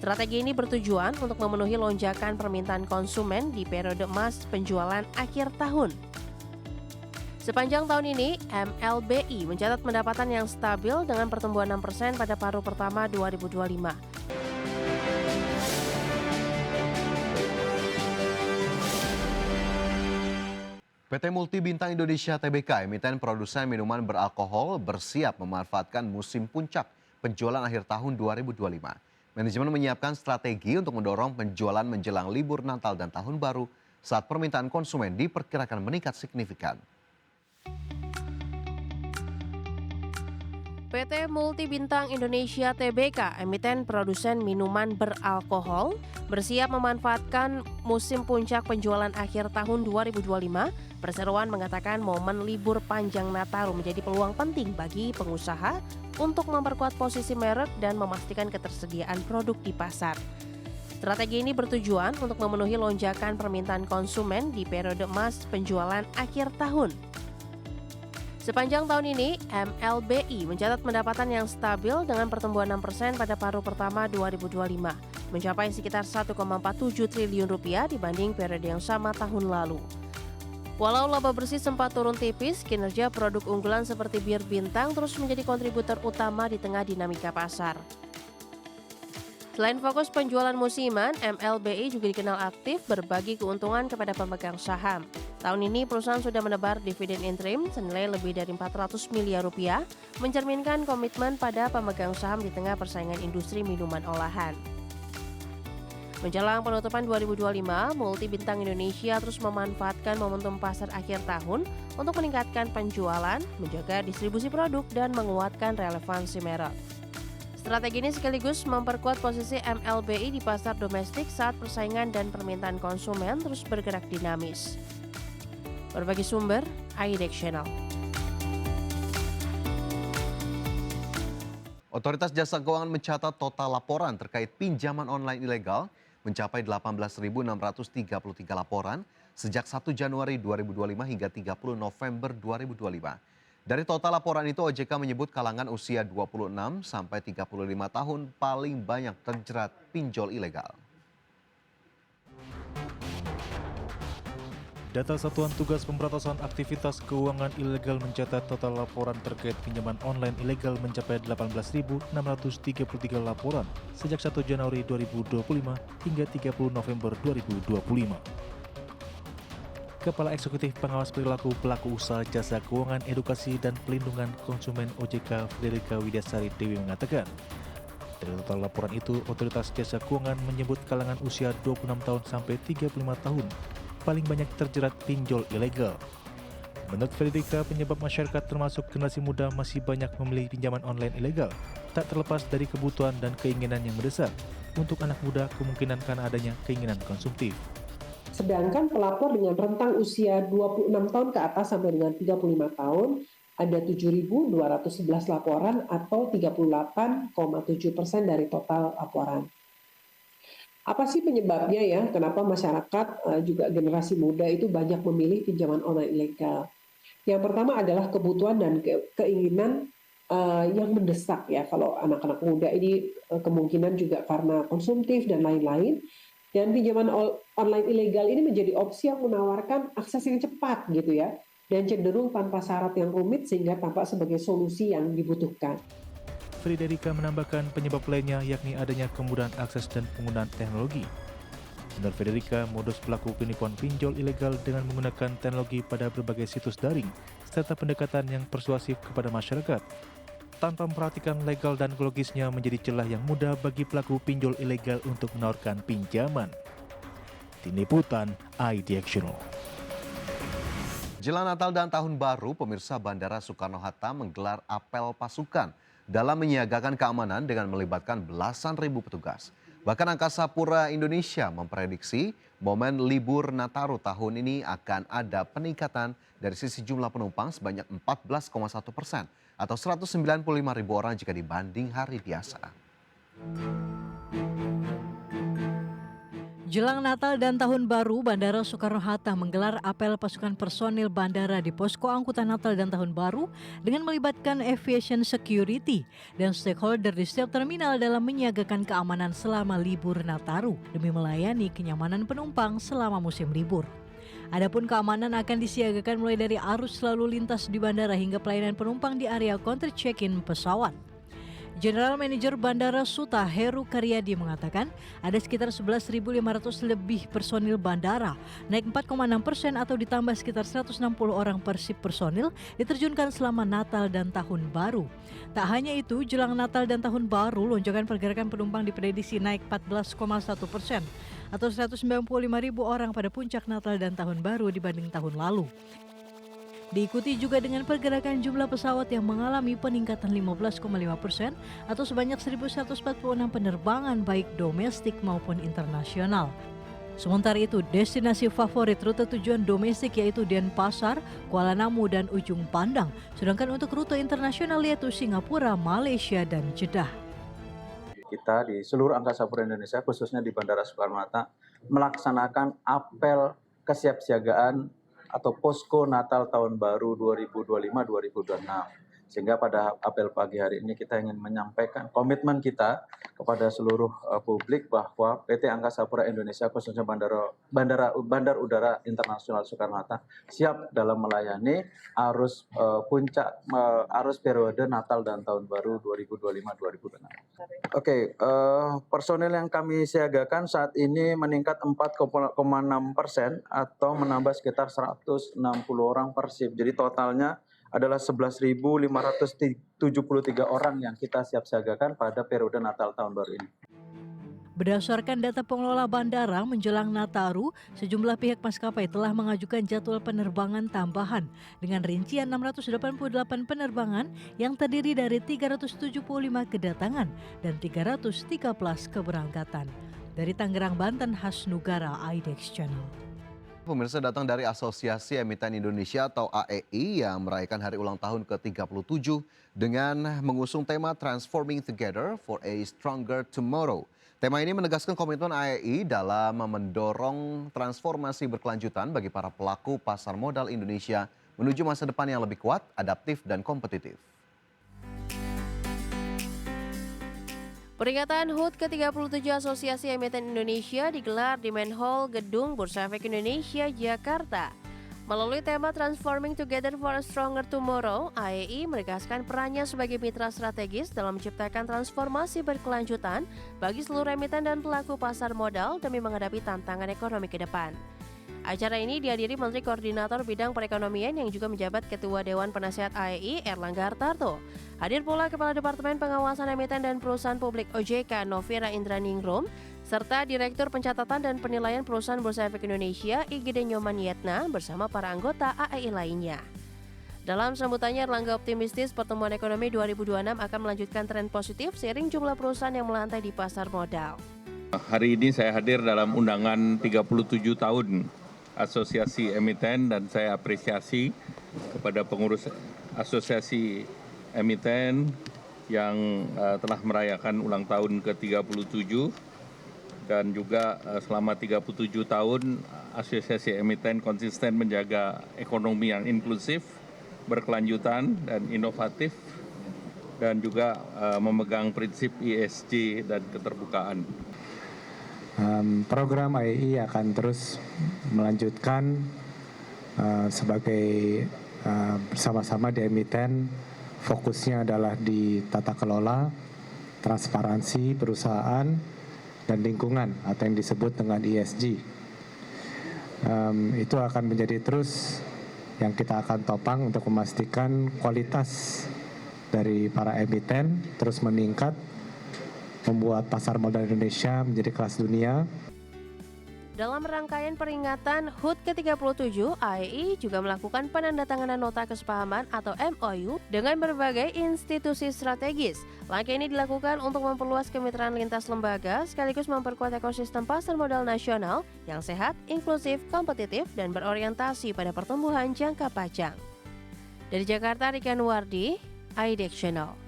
Strategi ini bertujuan untuk memenuhi lonjakan permintaan konsumen di periode emas penjualan akhir tahun. Sepanjang tahun ini, MLBI mencatat pendapatan yang stabil dengan pertumbuhan 6% pada paruh pertama 2025. PT Multi Bintang Indonesia Tbk, emiten produsen minuman beralkohol, bersiap memanfaatkan musim puncak penjualan akhir tahun 2025. Manajemen menyiapkan strategi untuk mendorong penjualan menjelang libur Natal dan Tahun Baru saat permintaan konsumen diperkirakan meningkat signifikan. PT Multi Bintang Indonesia Tbk, emiten produsen minuman beralkohol, bersiap memanfaatkan musim puncak penjualan akhir tahun 2025. Perseroan mengatakan momen libur panjang Nataru menjadi peluang penting bagi pengusaha untuk memperkuat posisi merek dan memastikan ketersediaan produk di pasar. Strategi ini bertujuan untuk memenuhi lonjakan permintaan konsumen di periode emas penjualan akhir tahun. Sepanjang tahun ini, MLBI mencatat pendapatan yang stabil dengan pertumbuhan 6% pada paruh pertama 2025, mencapai sekitar 1,47 triliun rupiah dibanding periode yang sama tahun lalu. Walau laba bersih sempat turun tipis, kinerja produk unggulan seperti bir bintang terus menjadi kontributor utama di tengah dinamika pasar. Selain fokus penjualan musiman, MLBI juga dikenal aktif berbagi keuntungan kepada pemegang saham. Tahun ini perusahaan sudah menebar dividen interim senilai lebih dari 400 miliar rupiah, mencerminkan komitmen pada pemegang saham di tengah persaingan industri minuman olahan. Menjelang penutupan 2025, Multi Bintang Indonesia terus memanfaatkan momentum pasar akhir tahun untuk meningkatkan penjualan, menjaga distribusi produk, dan menguatkan relevansi merek. Strategi ini sekaligus memperkuat posisi MLBI di pasar domestik saat persaingan dan permintaan konsumen terus bergerak dinamis. Berbagi sumber, IDEX Channel. Otoritas Jasa Keuangan mencatat total laporan terkait pinjaman online ilegal mencapai 18.633 laporan sejak 1 Januari 2025 hingga 30 November 2025. Dari total laporan itu, OJK menyebut kalangan usia 26 sampai 35 tahun paling banyak terjerat pinjol ilegal. Data Satuan Tugas Pemberantasan Aktivitas Keuangan Ilegal mencatat total laporan terkait pinjaman online ilegal mencapai 18.633 laporan sejak 1 Januari 2025 hingga 30 November 2025. Kepala Eksekutif Pengawas Perilaku Pelaku Usaha Jasa Keuangan Edukasi dan Pelindungan Konsumen OJK Frederika Widyasari Dewi mengatakan, dari total laporan itu, Otoritas Jasa Keuangan menyebut kalangan usia 26 tahun sampai 35 tahun paling banyak terjerat pinjol ilegal. Menurut Frederika, penyebab masyarakat termasuk generasi muda masih banyak memilih pinjaman online ilegal, tak terlepas dari kebutuhan dan keinginan yang mendesak. Untuk anak muda, kemungkinan karena adanya keinginan konsumtif. Sedangkan pelapor dengan rentang usia 26 tahun ke atas sampai dengan 35 tahun, ada 7.211 laporan atau 38,7% dari total laporan. Apa sih penyebabnya ya? Kenapa masyarakat juga generasi muda itu banyak memilih pinjaman online ilegal? Yang pertama adalah kebutuhan dan keinginan yang mendesak ya. Kalau anak-anak muda ini kemungkinan juga karena konsumtif dan lain-lain. Dan pinjaman online ilegal ini menjadi opsi yang menawarkan akses yang cepat gitu ya. Dan cenderung tanpa syarat yang rumit sehingga tampak sebagai solusi yang dibutuhkan. Frederika menambahkan penyebab lainnya yakni adanya kemudahan akses dan penggunaan teknologi. Menurut Frederika, modus pelaku penipuan pinjol ilegal dengan menggunakan teknologi pada berbagai situs daring serta pendekatan yang persuasif kepada masyarakat tanpa memperhatikan legal dan ekologisnya menjadi celah yang mudah bagi pelaku pinjol ilegal untuk menawarkan pinjaman. Tim Liputan IDEX Channel. Jelang Natal dan Tahun Baru, pemirsa Bandara Soekarno-Hatta menggelar apel pasukan dalam menyiagakan keamanan dengan melibatkan belasan ribu petugas. Bahkan Angkasa Pura Indonesia memprediksi momen libur Nataru tahun ini akan ada peningkatan dari sisi jumlah penumpang sebanyak 14,1% atau 195 ribu orang jika dibanding hari biasa. Jelang Natal dan Tahun Baru, Bandara Soekarno-Hatta menggelar apel pasukan personil bandara di posko angkutan Natal dan Tahun Baru dengan melibatkan aviation security dan stakeholder di setiap terminal dalam menyiagakan keamanan selama libur Nataru demi melayani kenyamanan penumpang selama musim libur. Adapun keamanan akan disiagakan mulai dari arus lalu lintas di bandara hingga pelayanan penumpang di area counter check-in pesawat. General Manager Bandara Suta Heru Karyadi mengatakan ada sekitar 11.500 lebih personil bandara, naik 4,6% atau ditambah sekitar 160 orang persib personil diterjunkan selama Natal dan Tahun Baru. Tak hanya itu, jelang Natal dan Tahun Baru, lonjakan pergerakan penumpang diprediksi naik 14,1% atau 195.000 orang pada puncak Natal dan Tahun Baru dibanding tahun lalu. Diikuti juga dengan pergerakan jumlah pesawat yang mengalami peningkatan 15,5% atau sebanyak 1.146 penerbangan baik domestik maupun internasional. Sementara itu, destinasi favorit rute tujuan domestik yaitu Denpasar, Kuala Namu, dan Ujung Pandang. Sedangkan untuk rute internasional yaitu Singapura, Malaysia, dan Jeddah. Kita di seluruh Angkasa Pura Indonesia, khususnya di Bandara Soekarno-Hatta, melaksanakan apel kesiapsiagaan atau posko Natal Tahun Baru 2025-2026. Sehingga pada apel pagi hari ini kita ingin menyampaikan komitmen kita kepada seluruh publik bahwa PT Angkasa Pura Indonesia khususnya Bandar Udara Internasional Soekarno-Hatta siap dalam melayani arus puncak arus periode Natal dan Tahun Baru 2025-2026. Oke, personil yang kami siagakan saat ini meningkat 4,6% atau menambah sekitar 160 orang persib. Jadi totalnya adalah 11.573 orang yang kita siap siagakan pada periode Natal Tahun Baru ini. Berdasarkan data pengelola bandara menjelang Nataru, sejumlah pihak maskapai telah mengajukan jadwal penerbangan tambahan dengan rincian 688 penerbangan yang terdiri dari 375 kedatangan dan 313 keberangkatan. Dari Tangerang, Banten, Hasnugara, IDEX Channel. Pemirsa, datang dari Asosiasi Emiten Indonesia atau AEI yang merayakan hari ulang tahun ke-37 dengan mengusung tema Transforming Together for a Stronger Tomorrow. Tema ini menegaskan komitmen AEI dalam mendorong transformasi berkelanjutan bagi para pelaku pasar modal Indonesia menuju masa depan yang lebih kuat, adaptif, dan kompetitif. Peringatan HUT ke-37 Asosiasi Emiten Indonesia digelar di Main Hall Gedung Bursa Efek Indonesia, Jakarta. Melalui tema Transforming Together for a Stronger Tomorrow, AEI menegaskan perannya sebagai mitra strategis dalam menciptakan transformasi berkelanjutan bagi seluruh emiten dan pelaku pasar modal demi menghadapi tantangan ekonomi ke depan. Acara ini dihadiri Menteri Koordinator Bidang Perekonomian yang juga menjabat Ketua Dewan Penasehat AEI, Erlangga Hartarto. Hadir pula Kepala Departemen Pengawasan Emiten dan Perusahaan Publik OJK, Novira Indraningrum, serta Direktur Pencatatan dan Penilaian Perusahaan Bursa Efek Indonesia, IGD Nyoman Yetna, bersama para anggota AEI lainnya. Dalam sambutannya, Erlangga optimistis pertumbuhan ekonomi 2026 akan melanjutkan tren positif seiring jumlah perusahaan yang melantai di pasar modal. Hari ini saya hadir dalam undangan 37 tahun Asosiasi Emiten dan saya apresiasi kepada pengurus Asosiasi Emiten yang telah merayakan ulang tahun ke-37 dan juga selama 37 tahun Asosiasi Emiten konsisten menjaga ekonomi yang inklusif, berkelanjutan dan inovatif dan juga memegang prinsip ESG dan keterbukaan. Program AEI akan terus melanjutkan sebagai bersama-sama di emiten, fokusnya adalah di tata kelola, transparansi perusahaan, dan lingkungan atau yang disebut dengan ESG. Itu akan menjadi terus yang kita akan topang untuk memastikan kualitas dari para emiten terus meningkat, membuat pasar modal Indonesia menjadi kelas dunia. Dalam rangkaian peringatan HUT ke-37, AEI juga melakukan penandatanganan nota kesepahaman atau MOU dengan berbagai institusi strategis. Langkah ini dilakukan untuk memperluas kemitraan lintas lembaga sekaligus memperkuat ekosistem pasar modal nasional yang sehat, inklusif, kompetitif, dan berorientasi pada pertumbuhan jangka panjang. Dari Jakarta, Rikan Wardi, IDEX Channel.